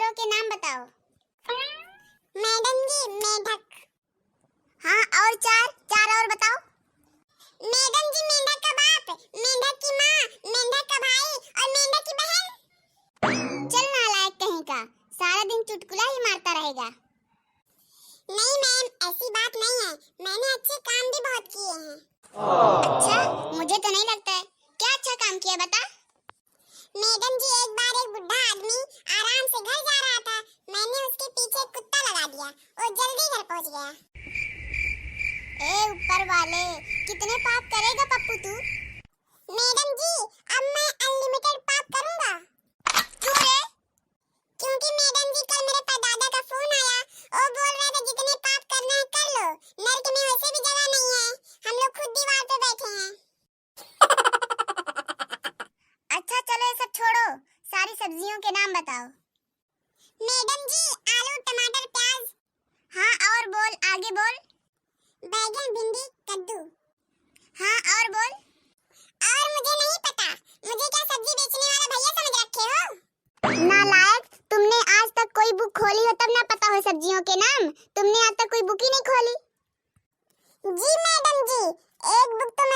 जानवरों के नाम बताओ। मैडम जी मेंढक। हाँ और चार और बताओ। मैडम जी मेंढक का बाप, मेंढक की माँ, मेंढक का भाई और मेंढक की बहन। चल नालायक कहीं का, सारा दिन चुटकुला ही मारता रहेगा। नहीं मैम, ऐसी बात नहीं है, मैंने अच्छे काम भी बहुत किए हैं। अच्छा, मुझे तो नहीं लगता है। क्या अच्छा काम किया बता। मैडम जी एक बार एक बुढ़ा आदमी आराम से घर जा रहा था, मैंने उसके पीछे एक कुत्ता लगा दिया, वो जल्दी घर पहुंच गया। ए ऊपर वाले, कितने पाप करेगा पप्पू तू? मैडम जी अब मैं अनलिमिटेड पाप करूंगा। क्यों रे? क्योंकि मैडम जी कल मेरे परदादा का फोन आया, वो बोल रहे थे जितने पाप करना है कर लो, नर्क में वैसे भी जगह नहीं है, हम लोग खुद दीवार पे बैठे हैं। अच्छा चलो ये सब छोड़ो, सारी सब्जियों के नाम बताओ। मैडम जी आलू टमाटर प्याज। हाँ और बोल, आगे बोल। बैगन भिंडी कद्दू। हाँ और बोल। और मुझे नहीं पता, मुझे क्या सब्जी बेचने वाला भैया समझ रखे हो? नालायक, तुमने आज तक कोई बुक खोली हो तब ना पता हो सब्जियों के नाम? तुमने आज तक कोई बुक ही नहीं खोली। जी मैडम जी, एक बुक तो